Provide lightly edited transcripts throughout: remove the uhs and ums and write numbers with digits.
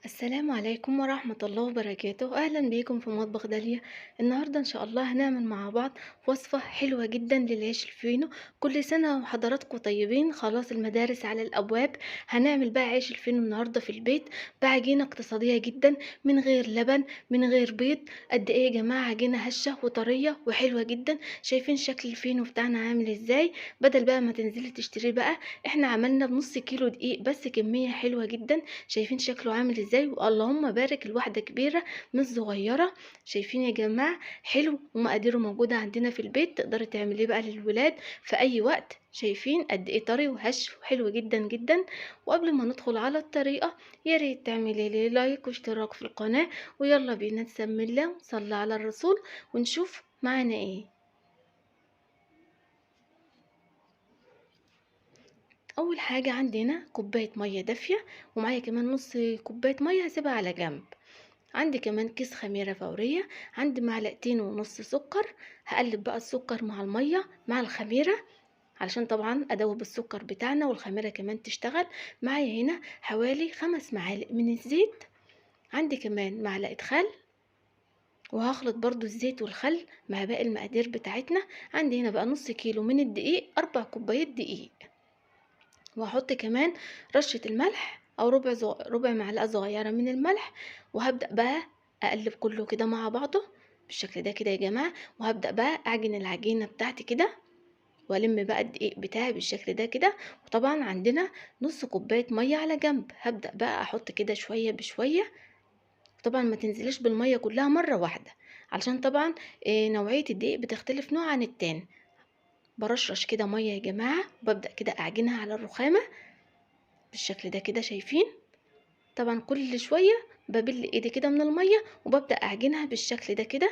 السلام عليكم ورحمة الله وبركاته. أهلا بيكم في مطبخ داليا. النهاردة إن شاء الله هنعمل مع بعض وصفة حلوة جدا للعيش الفينو. كل سنة وحضراتكم طيبين، خلاص المدارس على الأبواب. هنعمل بقى عيش الفينو النهاردة في البيت بعجينة اقتصادية جدا، من غير لبن من غير بيض. قد ايه يا جماعة، عجينة هشة وطرية وحلوة جدا. شايفين شكل الفينو بتاعنا عامل ازاي؟ بدل بقى ما تنزلي تشتريه بقى، احنا عملنا بنص كيلو دقيق بس، كمية حلوة جدا. شايفين شكله عامل ازاي؟ اللهم بارك، الواحدة كبيرة مش صغيرة. شايفين يا جماعة؟ حلو، ومقاديره موجودة عندنا في البيت، تقدري تعمليه بقى للولاد في اي وقت. شايفين قد ايه طري وهش وحلو جدا جدا. وقبل ما ندخل على الطريقة، يا ريت تعملي لي لايك واشتراك في القناة. ويلا بينا نسمي الله ونصلي على الرسول ونشوف معانا ايه. اول حاجة عندنا كوباية مية دافية، ومعايا كمان نص كوباية مية هسيبها على جنب. عندي كمان كيس خميرة فورية، عندي معلقتين ونص سكر. هقلب بقى السكر مع المية مع الخميرة، علشان طبعا ادوب السكر بتاعنا والخميرة كمان تشتغل. معايا هنا حوالي 5 معالق من الزيت. عندي كمان معلقة خل، وهخلط برضو الزيت والخل مع باقي المقادير بتاعتنا. عندي هنا بقى نص كيلو من الدقيق، 4 كوبايات دقيق. وهحط كمان رشة الملح او ربع معلقة صغيرة من الملح. وهبدأ بقى اقلب كله كده مع بعضه بالشكل ده كده يا جماعة. وهبدأ بقى اعجن العجينة بتاعتي كده، والم بقى الدقيق بتاعي بالشكل ده كده. وطبعا عندنا نص كوباية مية على جنب، هبدأ بقى احط كده شوية بشوية. طبعا ما تنزليش بالمية كلها مرة واحدة، علشان طبعا نوعية الدقيق بتختلف نوع عن التاني. برشرش كده مية يا جماعة، وببدأ كده اعجنها على الرخامة بالشكل ده كده. شايفين؟ طبعا كل شوية ببل ايدي كده من المية وببدأ اعجنها بالشكل ده كده.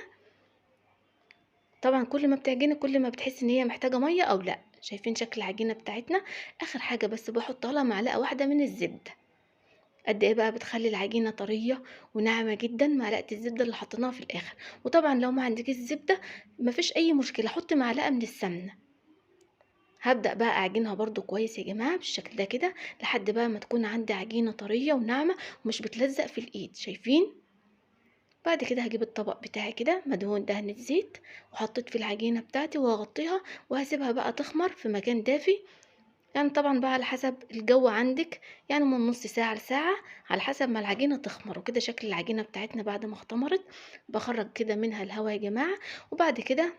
طبعا كل ما بتعجني كل ما بتحسي ان هي محتاجة مية او لا. شايفين شكل العجينة بتاعتنا؟ اخر حاجة بس بحط لها معلقة واحدة من الزبدة. قد ايه بقى بتخلي العجينة طرية وناعمة جدا معلقة الزبدة اللي حطيناها في الاخر. وطبعا لو ما عندكيش الزبدة مفيش اي مشكلة، حطي معلقة من السمنة. هبدأ بقى اعجنها برضو كويس يا جماعة بالشكل ده كده، لحد بقى ما تكون عندي عجينة طرية وناعمة ومش بتلزق في الايد. شايفين؟ بعد كده هجيب الطبق بتاعي كده مدهون دهنة زيت، وحطيت في العجينة بتاعتي وهغطيها وهسيبها بقى تخمر في مكان دافي. يعني طبعا بقى على حسب الجو عندك، يعني من نص ساعة لساعة على حسب ما العجينة تخمر. وكده شكل العجينة بتاعتنا بعد ما اختمرت، بخرج كده منها الهواء يا جماعة. وبعد كده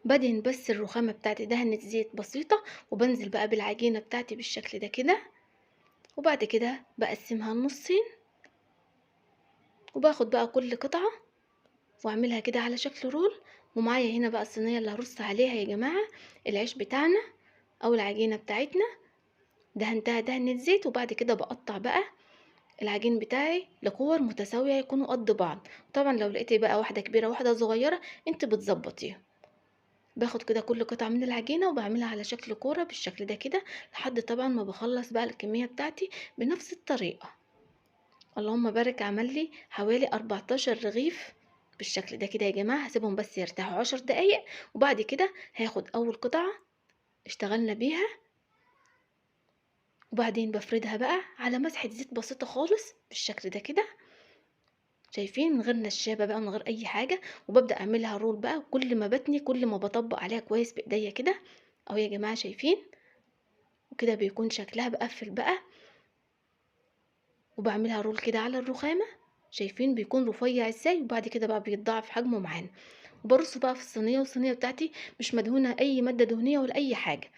بدهن بس الرخامة بتاعتي دهنة زيت بسيطة، وبنزل بقى بالعجينة بتاعتي بالشكل ده كده. وبعد كده بقسمها نصين، وباخد بقى كل قطعة واعملها كده على شكل رول. ومعايا هنا بقى الصينية اللي هرص عليها يا جماعة العيش بتاعنا او العجينة بتاعتنا. دهنتها دهنة زيت، وبعد كده بقطع بقى العجين بتاعي لكور متساوية يكونوا قد بعض. طبعا لو لقيتي بقى واحدة كبيرة واحدة صغيرة انت بتظبطيها. باخد كده كل قطعة من العجينة وبعملها على شكل كورة بالشكل ده كده، لحد طبعا ما بخلص بقى الكمية بتاعتي بنفس الطريقة. اللهم بارك، عمل لي حوالي 14 رغيف بالشكل ده كده يا جماعة. هسيبهم بس يرتاحوا 10 دقايق، وبعد كده هاخد اول قطعة اشتغلنا بيها، وبعدين بفردها بقى على مسحة زيت بسيطة خالص بالشكل ده كده. شايفين؟ من غير نشابة بقى، من غير اي حاجة. وببدأ اعملها رول بقى، كل ما بتني كل ما بطبق عليها كويس بايديا كده اهو يا جماعة. شايفين؟ وكده بيكون شكلها بقفل بقى، وبعملها رول كده على الرخامة. شايفين بيكون رفيع ازاي؟ وبعد كده بقى بيتضاعف حجمه معانا. وبرصه بقى في الصينية، والصينية بتاعتي مش مدهونة اي مادة دهنية ولا اي حاجة.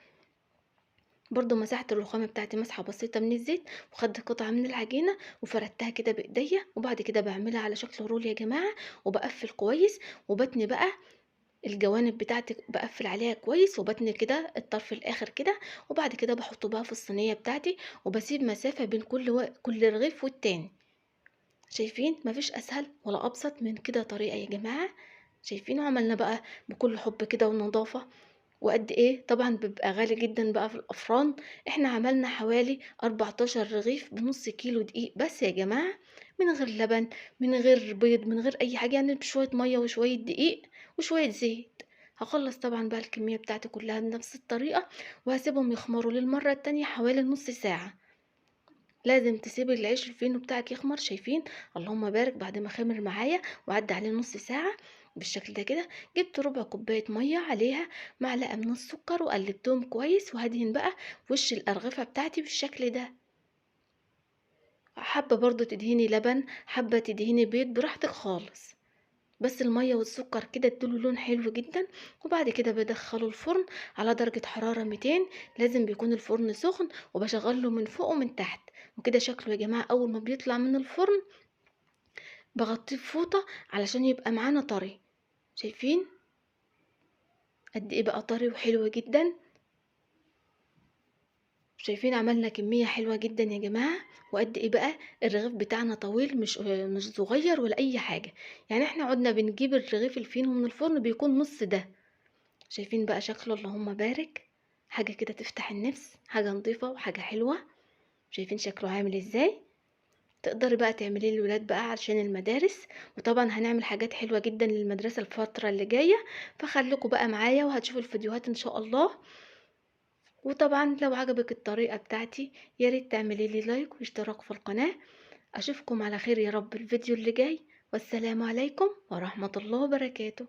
برضو مسحت الرخامة بتاعتي مسحة بسيطة من الزيت، وخدت قطعة من العجينة وفردتها كده بايديا. وبعد كده بعملها على شكل رول يا جماعة، وبقفل كويس. وبتني بقى الجوانب بتاعتي، بقفل عليها كويس وبتني كده الطرف الاخر كده. وبعد كده بحطه بقى في الصينية بتاعتي، وبسيب مسافة بين كل رغيف والتاني. شايفين؟ مفيش اسهل ولا ابسط من كده طريقة يا جماعة. شايفين؟ عملنا بقى بكل حب كده ونظافة. وقد ايه طبعا بيبقى غالي جدا بقى في الافران. احنا عملنا حوالي 14 رغيف بنص كيلو دقيق بس يا جماعة، من غير لبن من غير بيض من غير اي حاجة، يعني بشوية مية وشوية دقيق وشوية زيت. هخلص طبعا بقى الكمية بتاعتي كلها بنفس الطريقة، وهسيبهم يخمروا للمرة التانية حوالي نص ساعة. لازم تسيبي العيش الفينو بتاعك يخمر. شايفين؟ اللهم بارك. بعد ما خمر معايا وعدى عليه نص ساعة بالشكل ده كده، جبت ربع كوباية مية عليها معلقة من السكر وقلبتهم كويس، وهدهن بقى وش الأرغفة بتاعتي بالشكل ده. حابة برضو تدهني لبن، حابة تدهني بيض، براحتك خالص. بس المية والسكر كده ادوله لون حلو جدا. وبعد كده بدخله الفرن على درجة حرارة 200. لازم بيكون الفرن سخن، وبشغله من فوق ومن تحت. وكده شكله يا جماعة اول ما بيطلع من الفرن بغطيه بفوطة علشان يبقى معانا طري. شايفين قد ايه بقى طري وحلو جدا؟ شايفين عملنا كمية حلوة جدا يا جماعة؟ وقد ايه بقى الرغيف بتاعنا طويل، مش صغير ولا اي حاجة. يعني احنا عدنا بنجيب الرغيف الفينو من الفرن بيكون نص ده. شايفين بقى شكله؟ اللهم بارك. حاجة كده تفتح النفس، حاجة نظيفة وحاجة حلوة. شايفين شكله عامل ازاي؟ تقدري بقى تعمليه للولاد بقى علشان المدارس. وطبعا هنعمل حاجات حلوة جدا للمدرسة الفترة اللي جاية، فخليكم بقى معايا وهتشوفوا الفيديوهات ان شاء الله. وطبعا لو عجبك الطريقة بتاعتي ياريت تعملي لي لايك واشتراك في القناة. اشوفكم على خير يا رب الفيديو اللي جاي، والسلام عليكم ورحمة الله وبركاته.